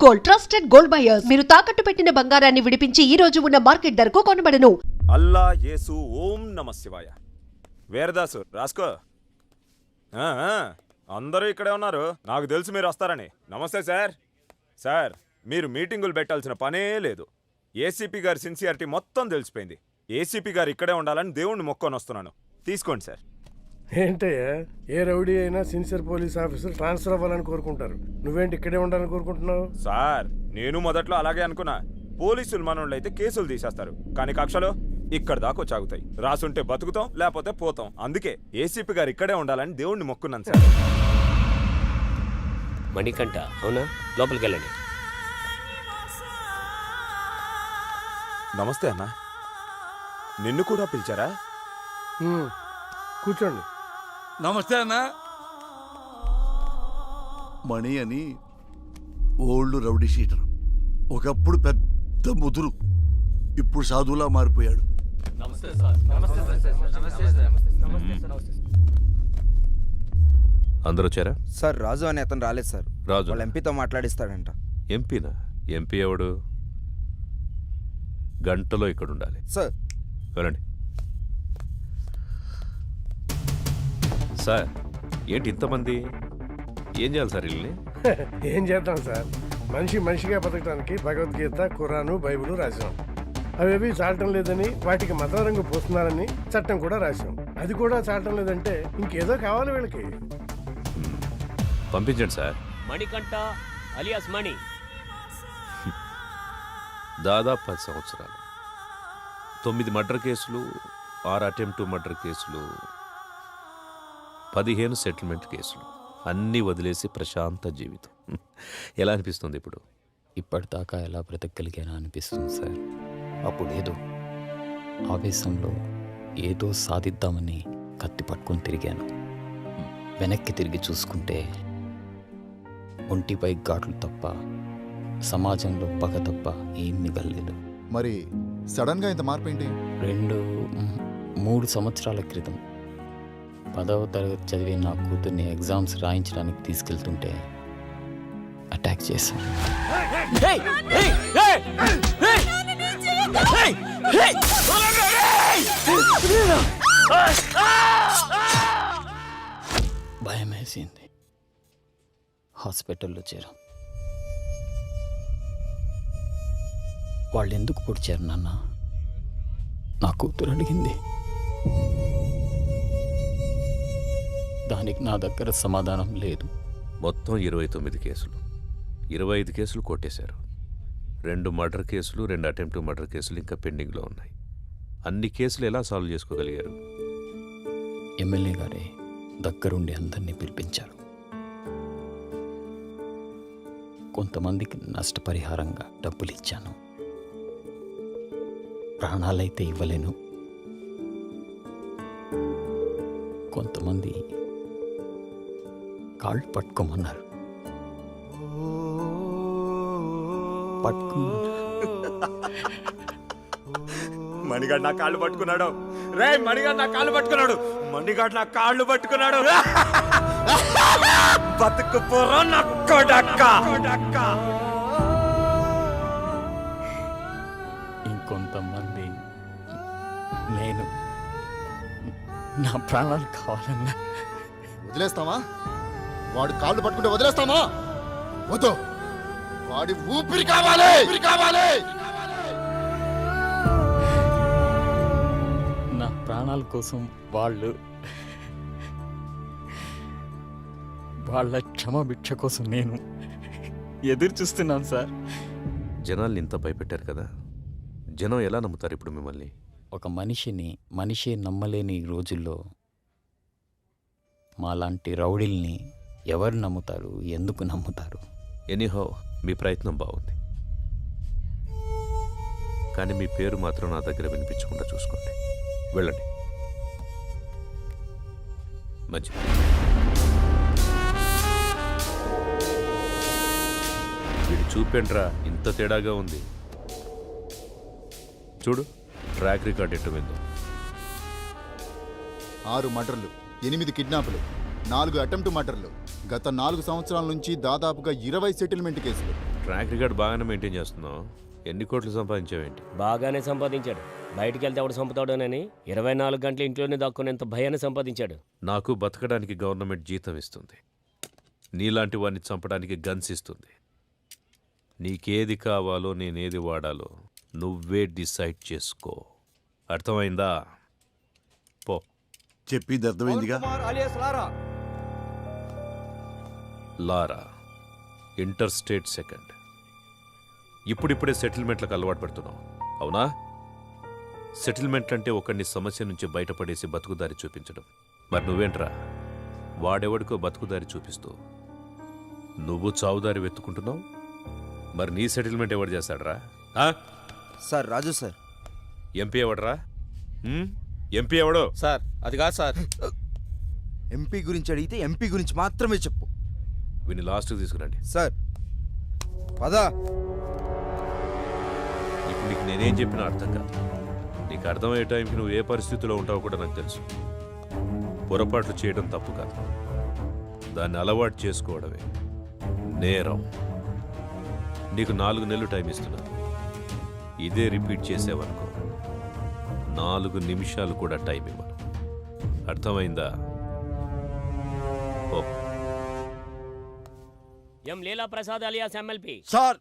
Gold, trusted gold buyers. మీరు తాకట్టు పెట్టిన బంగారాన్ని విడిపించి ఈ రోజు ఉన్న మార్కెట్ ధరకు కొనబడను. అల్లా యేసు ఓం నమ శివాయ. వీరదాసు రాసుకో. అందరూ ఇక్కడే ఉన్నారు, నాకు తెలుసు మీరు వస్తారని. నమస్తే సార్. సార్, మీరు మీటింగులు పెట్టాల్సిన పనే లేదు. ఏసీపీ గారి సిన్సియారిటీ మొత్తం తెలిసిపోయింది. ఏసీపీ గారు ఇక్కడే ఉండాలని దేవుణ్ణి మొక్కొని వస్తున్నాను. తీసుకోండి సార్. ఏంటయ్యా, ఏ రౌడీ అయినా సిన్సియర్ పోలీస్ ఆఫీసర్ ట్రాన్స్ఫర్ అవ్వాలని కోరుకుంటారు. నువ్వేంటి ఇక్కడే ఉండాలని కోరుకుంటున్నావు? సార్, నేను మొదట్లో అలాగే అనుకున్నా. పోలీసులు మనోళ్ళు అయితే కేసులు తీసేస్తారు, కానీ కక్షలో ఇక్కడ దాకా చాగుతాయి. రాసుంటే బతుకుతాం, లేకపోతే పోతాం. అందుకే ఏసీపీ గారు ఇక్కడే ఉండాలని దేవుణ్ణి మొక్కున్నాను సార్. మణికంఠ, అవునా? లోపలికి వెళ్ళండి. నమస్తే అన్న. నిన్ను కూడా పిలిచారా? కూర్చోండి. నమస్తే అన్న. మణి అని ఓల్డ్ రౌడీ షీటర్. ఒకప్పుడు పెద్ద ముదురు, ఇప్పుడు సాధువులా మారిపోయాడు. అందరూ వచ్చారా? సార్, రాజు అని అతను రాలేదు సార్. రాజు వాళ్ళ ఎంపీతో మాట్లాడిస్తాడంట. ఎంపీనా? ఎంపీ ఎవడు? గంటలో ఇక్కడ ఉండాలి సార్. వెళ్ళండి. సార్, ఏంటి ఇంతమంది? ఏం చేయాలి సార్ వీళ్ళని? ఏం చేద్దాం సార్, మనిషిగా బతకడానికి భగవద్గీత, ఖురాను, బైబిల్ రాశాం. అవేవి చాలటం లేదని వాటికి మత రంగు పోస్తున్నారని చట్టం కూడా రాశాం. అది కూడా చాలటం లేదంటే ఇంకేదో కావాలి వీళ్ళకి. పంపించండి సార్. మణికంఠ అలియాస్ మణి. దాదాపు 10 సంవత్సరాలు, 9 మర్డర్ కేసులు, 6 అటెంప్ట్ మర్డర్ కేసులు, 15 సెటిల్మెంట్ కేసులు, అన్నీ వదిలేసి ప్రశాంత జీవితం. ఎలా అనిపిస్తుంది ఇప్పుడు? ఇప్పటిదాకా ఎలా బ్రతకగలిగానా అనిపిస్తుంది సార్. అప్పుడేదో ఆవేశంలో ఏదో సాధిద్దామని కత్తి పట్టుకొని తిరిగాను. వెనక్కి తిరిగి చూసుకుంటే ఒంటిపై ఘాట్లు తప్ప, సమాజంలో పగ తప్ప ఏం మిగలలేదు. మరి సడన్గా ఇంత మార్పు ఏంటి? 3 సంవత్సరాల క్రితం 10వ తరగతి చదివి నా కూతుర్ని ఎగ్జామ్స్ రాయించడానికి తీసుకెళ్తుంటే అటాక్ చేశాను. భయం వేసింది. హాస్పిటల్లో చేరాం. వాళ్ళు ఎందుకు పొడిచారు నాన్న? నా కూతురు అడిగింది. దానికి నా దగ్గర సమాధానం లేదు. మొత్తం 29 కేసులు, 25 కేసులు కొట్టేశారు. 2 మర్డర్ కేసులు, 2 అటెంప్ట్ మర్డర్ కేసులు ఇంకా పెండింగ్లో ఉన్నాయి. అన్ని కేసులు ఎలా సాల్వ్ చేసుకోగలిగారు? ఎమ్మెల్యే గారే దగ్గరుండి అందరినీ పిలిపించారు. కొంతమందికి నష్టపరిహారంగా డబ్బులు ఇచ్చాను. ప్రాణాలైతే ఇవ్వలేను. కొంతమంది కాళ్ళు పట్టుకోమన్నారు. మణిగాడు నా కాళ్ళు పట్టుకున్నాడు. రే, మణిగాడు నా కాళ్ళు పట్టుకున్నాడు. మణిగాడు నా కాళ్ళు పట్టుకున్నాడు. బతుకు పోరా నా కొడక్క. ఇంకొంతమంది నేను నా ప్రాణాలు కావాలన్నా వదిలేస్తామా? వాడు కాళ్ళు పట్టుకుంటే వదిలేస్తామా? వద్దు, వాడి ఊపిరి కావాలి. నా ప్రాణాల కోసం వాళ్ళ క్షమభిక్ష కోసం నేను ఎదురు చూస్తున్నాను సార్. జనాల్ని ఇంత భయపెట్టారు కదా, జనం ఎలా నమ్ముతారు ఇప్పుడు మిమ్మల్ని? ఒక మనిషే నమ్మలేని ఈ రోజుల్లో మాలాంటి రౌడీల్ని ఎవరు నమ్ముతారు? ఎందుకు నమ్ముతారు? ఎనీహౌ, మీ ప్రయత్నం బాగుంది, కానీ మీ పేరు మాత్రం నా దగ్గర వినిపించకుండా చూసుకోండి. వెళ్ళండి. మంచిది. వీడు చూపేంట్రా, ఇంత తేడాగా ఉంది. చూడు, ట్రాక్ రికార్డ్ ఎట్టు విందో. 6 మర్డర్లు, 8 కిడ్నాపులు, 4 అటెంప్ట్ మర్డర్లు, గత 4 సంవత్సరాల నుంచి దాదాపుగా 20 సెటిల్మెంట్ కేసులు. ట్రాక్ రికార్డ్ బాగానే మెయింటైన్ చేస్తున్నావు. ఎన్ని కోట్లు సంపాదించావేంటి? బాగానే సంపాదించాడు. బయటికి వెళ్తే ఎవడు చంపుతాడోనని 24 గంటలు ఇంట్లోనే దాక్కునేంత భయాన్ని సంపాదించాడు. నాకు బతకడానికి గవర్నమెంట్ జీతం ఇస్తుంది. నీలాంటి వాడిని చంపడానికి గన్స్ ఇస్తుంది. నీకేది కావాలో నేనేది వాడాలో నువ్వే డిసైడ్ చేసుకో. అర్థమైందా? పో. చెప్పింది అర్థమైందిగా. లారా, ఇంటర్ స్టేట్ సెకండ్. ఇప్పుడిప్పుడే సెటిల్మెంట్లకు అలవాటు పడుతున్నావు, అవునా? సెటిల్మెంట్ అంటే ఒకడిని సమస్య నుంచి బయటపడేసి బతుకుదారి చూపించడం. మరి నువ్వేంట్రా, వాడెవడికో బతుకుదారి చూపిస్తూ నువ్వు చావుదారి వెతుకుంటున్నావు. మరి నీ సెటిల్మెంట్ ఎవడు చేస్తాడరా? సార్ రాజు సార్. ఎంపీ ఎవడరా? ఎంపీ ఎవడో? సార్ అది కాదు సార్. ఎంపీ గురించి అడిగితే ఎంపీ గురించి మాత్రమే చెప్పు. వీని లాస్ట్కి తీసుకురండి. సార్ పదా. ఇప్పుడు నీకు నేనేం చెప్పినా అర్థం కాదు. నీకు అర్థమయ్యే టైంకి నువ్వు ఏ పరిస్థితిలో ఉంటావో కూడా నాకు తెలుసు. పొరపాట్లు చేయడం తప్పు కాదు, దాన్ని అలవాటు చేసుకోవడమే నేరం. నీకు 4 నెలలు టైం ఇస్తున్నా. ఇదే రిపీట్ చేసేవనుకో 4 నిమిషాలు కూడా టైం ఇవ్వను. అర్థమైందా? ఓ. ఎం లీలా ప్రసాద్ అలియాస్ ఎమ్మెల్పీ. సార్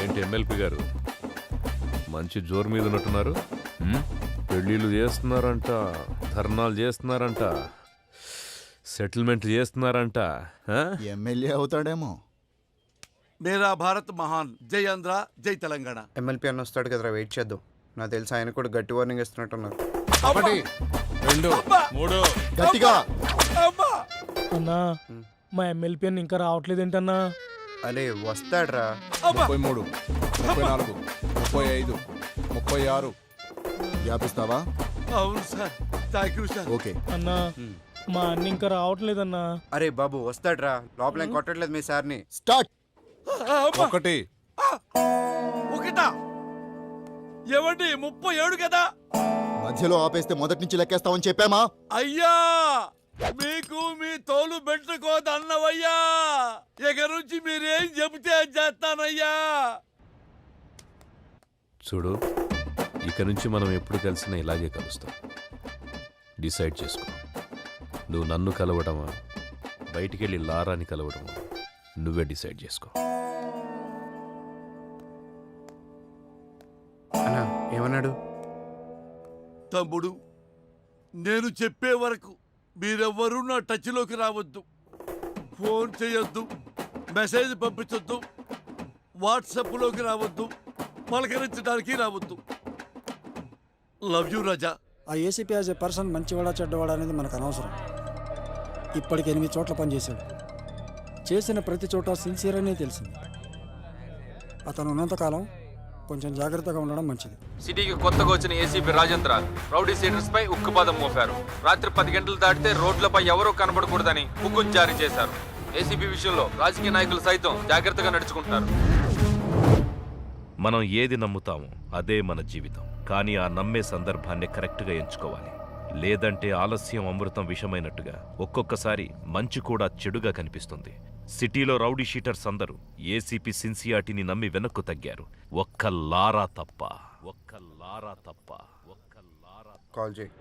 ఏంటి ఎమ్మెల్పీ గారు, మంచి జోరు మీద ఉన్నట్టున్నారు? పెళ్ళిళ్ళు చేస్తున్నారంట, ధర్నాలు చేస్తున్నారంట, సెటిల్మెంట్ చేస్తున్నారంట. ఎమ్మెల్యే అవుతాడేమో. మేరా భారత్ మహాన్. జై ఆంధ్ర, జై తెలంగాణ. ఎమ్మెల్పీ అన్న వస్తాడు కదరా, వెయిట్ చేద్దాం. నాకు తెలిసి ఆయన కూడా గట్టి వార్నింగ్ ఇస్తున్నట్టున్నారు. 1 2 3 గట్టిగా. అన్నా మా ఎమ్మెల్పీ అని ఇంకా రావట్లేదేంటన్నా? అరే వస్తాడ్రా. 33 34 35 36 వ్యాపిస్తావా? అవును sir, thank you sir. Okay. అన్నా మా అన్న ఇంకా రావట్లేదన్నా. అరే బాబు వస్తాడ్రా, లోపల ఏం కొట్టట్లేదు మీ సార్ని. స్టార్ట్. 1 ఒకటా? ఏమండి 37 కదా? మధ్యలో ఆపేస్తే మొదటి నుంచి లెక్కేస్తామని చెప్పామా? అయ్యా మీకు మీ తోలు పెట్టుకోదన్నవయ్యా. ఇక నుంచి మీరేం చెబితే చేస్తానయ్యా. చూడు, ఇక నుంచి మనం ఎప్పుడు కలిసినా ఇలాగే కలుస్తాం. డిసైడ్ చేసుకో. నువ్వు నన్ను కలవడమా, బయటికెళ్ళి లారాని కలవడమా, నువ్వే డిసైడ్ చేసుకో. అన్నా ఏమన్నాడు? తమ్ముడు, నేను చెప్పే వరకు మీరెవ్వరూ నా టచ్లోకి రావద్దు. ఫోన్ చేయొద్దు, మెసేజ్ పంపించొద్దు, వాట్సాప్లోకి రావద్దు, పలకరించడానికి రావద్దు. లవ్ యూ రాజా. ఆ ఏసీపీ యాజ్ ఏ పర్సన్ మంచివాడా చెడ్డవాడా అనేది మనకు అనవసరం. ఇప్పటికి 8 చోట్ల పనిచేశాడు. చేసిన ప్రతి చోట సిన్సియర్ అనే తెలిసింది. అతను ఉన్నంతకాలం కొంచెం జాగ్రత్తగా ఉండడం మంచిది. సిటీకి కొత్తగా వచ్చిన ఏసీపీ రాజేంద్ర రౌడీ సీడర్స్ పై ఉక్కుపాదం మోపారు. రాత్రి 10 గంటలు దాటితే రోడ్లపై ఎవరూ కనబడకూడదని హుకుం జారీ చేశారు. ఏసీపీ విషయంలో రాజకీయ నాయకులు సైతం జాగ్రత్తగా నడుచుకుంటారు. మనం ఏది నమ్ముతామో అదే మన జీవితం. కానీ ఆ నమ్మే సందర్భాన్ని కరెక్ట్గా ఎంచుకోవాలి. లేదంటే ఆలస్యం అమృతం విషమైనట్టుగా ఒక్కొక్కసారి మంచి కూడా చెడుగా కనిపిస్తుంది. సిటీలో రౌడీ షీటర్స్ అందరూ ఏసీపీ సిన్సియారిటీని నమ్మి వెనక్కు తగ్గారు. ఒక్క లారా తప్ప. కాల్ చేయి.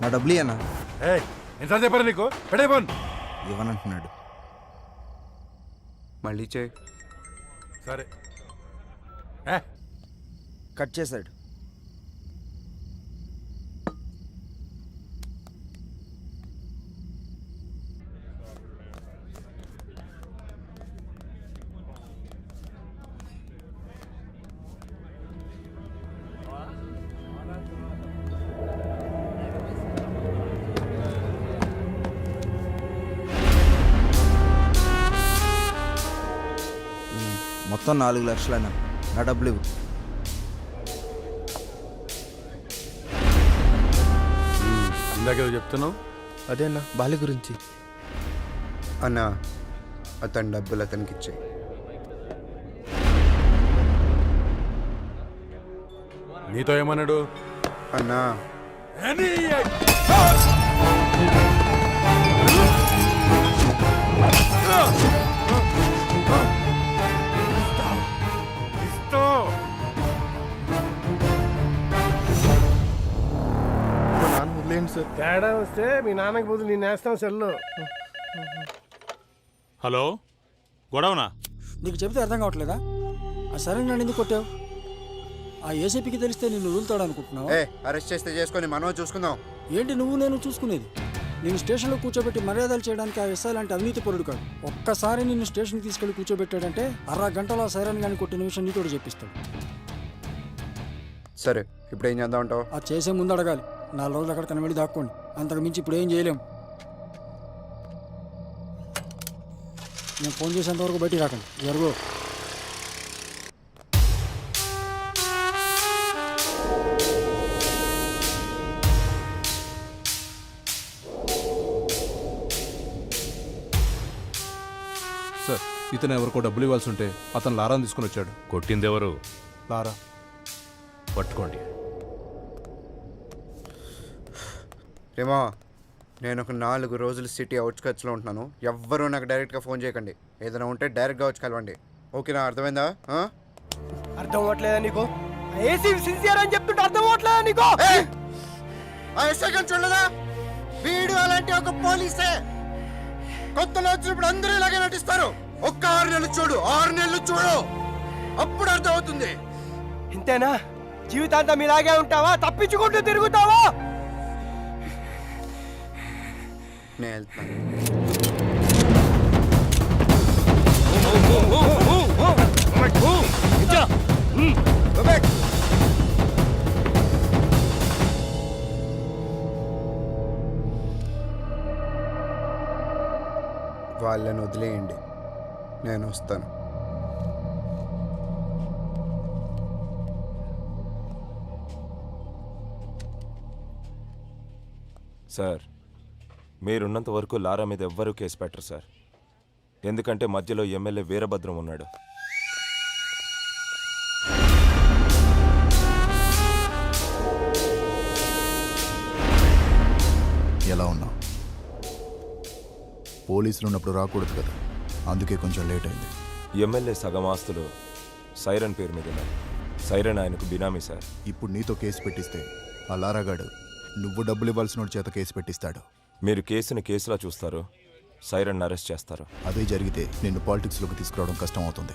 నా డబ్బులు అన్నా ఎంత చెప్పారు నీకు? పెడేపోన్. ఇవ్వనంటున్నాడు. మళ్ళీ చేయి. సరే. కట్ చేశాడు. మొత్తం 4 లక్షలైనా నా డబ్బులు ఇవ్వు. ఇందాకేదో చెప్తున్నావు. అదేనా బాలి గురించి. అన్నా అతని డబ్బులు అతనికి ఇచ్చాయి. నీతో ఏమన్నాడు? అన్నా నాన్న వదిలేయండి సార్. తేడా వస్తే మీ నాన్నకి బదులు నేను వేస్తాం సెల్లో. హలో గొడవనా? నీకు చెబితే అర్థం కావట్లేదా? ఆ సరే నన్ను ఎందుకు కొట్టావు? ఆ ఏసీపీకి తెలిస్తే నిన్ను వదులుతాడు అనుకుంటున్నావా? అరెస్ట్ చేస్తే చేసుకొని మనం చూసుకుందాం. ఏంటి నువ్వు నేను చూసుకునేది? నేను స్టేషన్లో కూర్చోబెట్టి మర్యాదలు చేయడానికి ఆ ఎస్ఐ లాంటి అవినీతి పరుడు కాదు. ఒక్కసారి నిన్ను స్టేషన్కి తీసుకెళ్లి కూర్చోబెట్టాడంటే అరగంటలో ఆ సైరన్ కానీ కొట్టిన విషయం నీతోడు చెప్పిస్తాడు. సరే ఇప్పుడు ఏం చేద్దాం అంటావు? అది చేసే ముందు అడగాలి. 4 రోజులు అక్కడికన్నా వెళ్ళి దాక్కోండి. అంతకు మించి ఇప్పుడు ఏం చేయలేం. నేను ఫోన్ చేసేంత వరకు బయటికి రాకండి. జరుగు. సార్ ఇతను ఎవరికో డబ్బులు ఇవ్వాల్సి ఉంటే అతను లారాని తీసుకుని వచ్చాడు. కొట్టింది ఎవరు? లారా. పట్టుకోండి. ఏమో నేను ఒక 4 రోజులు సిటీ అవుట్స్కట్స్లో ఉంటున్నాను. ఎవ్వరూ నాకు డైరెక్ట్గా ఫోన్ చేయకండి. ఏదైనా ఉంటే డైరెక్ట్గా వచ్చి కలవండి. ఓకేనా? అర్థమైందా? అర్థం అవ్వట్లేదా నీకు? ఏసీ సిన్సియర్ అని చెప్తుంటే అర్థం అవ్వట్లేదా నీకు? చూడలేదా? వీడు అలాంటి ఒక పోలీసే. కొత్తలో వచ్చినప్పుడు అందరూ ఇలాగే నటిస్తారు. ఒక్క 6 నెలలు చూడు, 6 నెలలు చూడు, అప్పుడు అర్థం అవుతుంది. ఇంతేనా? జీవితాంతం ఇలాగే ఉంటావా? తప్పించుకుంటూ తిరుగుతావా? నేను వెళ్తాను. వాళ్ళని వదిలేయండి, నేను వస్తాను. సార్ మీరున్నంత వరకు లారా మీద ఎవ్వరూ కేసు పెట్టరు సార్. ఎందుకంటే మధ్యలో ఎమ్మెల్యే వీరభద్రం ఉన్నాడు. ఎలా ఉన్నావు? పోలీసులు ఉన్నప్పుడు రాకూడదు కదా, అందుకే కొంచెం లేట్ అయింది. ఎమ్మెల్యే సగం ఆస్తులు సైరన్ పేరు మీద ఉన్నాయి. సైరన్ ఆయనకు బినామీ సార్. ఇప్పుడు నీతో కేసు పెట్టిస్తే ఆ లారాగాడు నువ్వు డబ్బులు ఇవ్వాల్సిన వాడి చేత కేసు పెట్టిస్తాడు. మీరు కేసుని కేసులా చూస్తారు, సైరన్ అరెస్ట్ చేస్తారు. అదే జరిగితే నిన్ను పాలిటిక్స్లోకి తీసుకురావడం కష్టం అవుతుంది.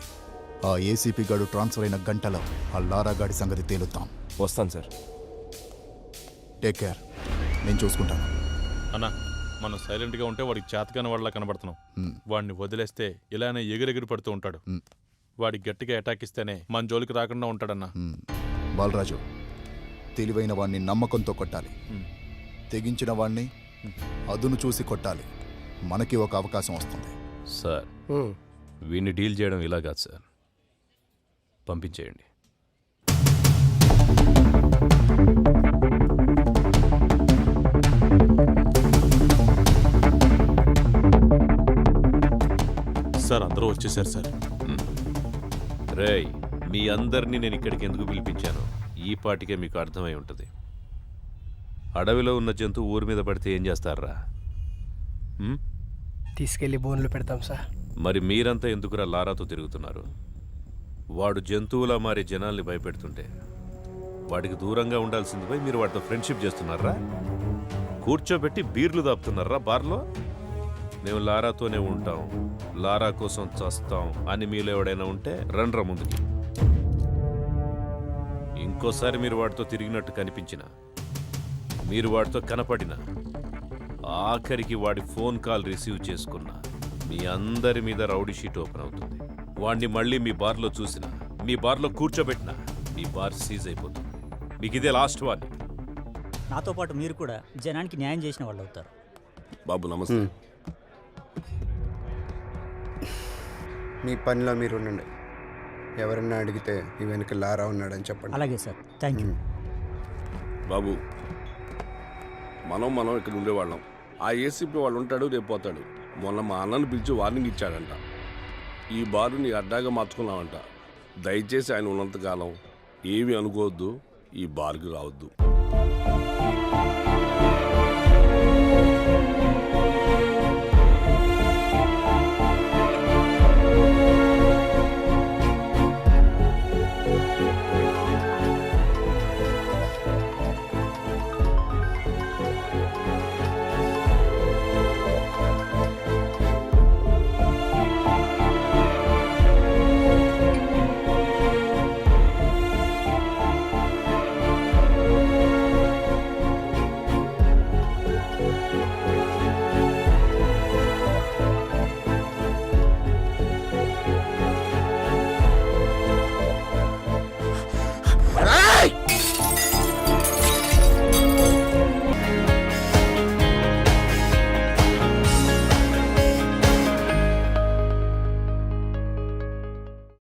ఆ ఏసీపీ గాడు ట్రాన్స్ఫర్ అయిన గంటలో ఆ లారాగాడి సంగతి తేలుతాం. వస్తాను సార్. టేక్ కేర్, నేను చూసుకుంటాను. అన్నా మనం సైలెంట్గా ఉంటే వాడికి చేతకాని వాళ్ళ కనబడుతున్నాం. వాడిని వదిలేస్తే ఇలానే ఎగిరెగిరి పడుతూ ఉంటాడు. వాడికి గట్టిగా అటాక్ ఇస్తేనే మన జోలికి రాకుండా ఉంటాడన్నా. బాలరాజు, తెలివైన వాడిని నమ్మకంతో కొట్టాలి, తెగించిన వాడిని అదును చూసి కొట్టాలి. మనకి ఒక అవకాశం వస్తుంది. సార్ వీడిని డీల్ చేయడం ఇలా కాదు సార్, పంపించేయండి. సార్ అందరూ వచ్చేసారు సార్. రేయ్, మీ అందరినీ నేను ఇక్కడికి ఎందుకు పిలిపించాను ఈ పాటికే మీకు అర్థమై ఉంటుంది. అడవిలో ఉన్న జంతువు ఊరి మీద పడితే ఏం చేస్తారా? తీసుకెళ్లి బోన్లు పెడతాం సార్. మరి మీరంతా ఎందుకురా లారాతో తిరుగుతున్నారు? వాడు జంతువులా మారి జనాల్ని భయపెడుతుంటే వాడికి దూరంగా ఉండాల్సింది పోయి మీరు వాడితో ఫ్రెండ్షిప్ చేస్తున్నారా? కూర్చోబెట్టి బీర్లు దాపుతున్నారా బార్లో? మేము లారాతోనే ఉంటాం, లారా కోసం చస్తాం అని మీలో ఎవడైనా ఉంటే రండ్రా ముందుకి. ఇంకోసారి మీరు వాడితో తిరిగినట్టు కనిపించినా, మీరు వాడితో కనపడినా, ఆఖరికి వాడి ఫోన్ కాల్ రిసీవ్ చేసుకున్నా మీ అందరి మీద రౌడీ షీట్ ఓపెన్ అవుతుంది. వాడిని మళ్ళీ మీ బార్లో చూసినా, మీ బార్లో కూర్చోబెట్టినా మీ బార్ సీజ్ అయిపోతుంది. మీకు ఇదే లాస్ట్ వార్నింగ్. నాతో పాటు మీరు కూడా జనానికి న్యాయం చేసిన వాళ్ళు అవుతారు. బాబు నమస్తే. మీ పనిలో మీరు ఉండండి. ఎవరన్నా అడిగితే ఈ వెనక లారా ఉన్నాడని చెప్పండి. అలాగే సార్, థ్యాంక్ యూ. బాబు మనం ఇక్కడ ఉండేవాళ్ళం. ఆ ఏసీపీ వాళ్ళు ఉంటాడు, రేపు పోతాడు. మొన్న మా అన్నను పిలిచి వార్నింగ్ ఇచ్చాడంట. ఈ బారుని అడ్డాగా మార్చుకున్నామంట. దయచేసి ఆయన ఉన్నంతకాలం ఏమీ అనుకోవద్దు, ఈ బార్కి రావద్దు.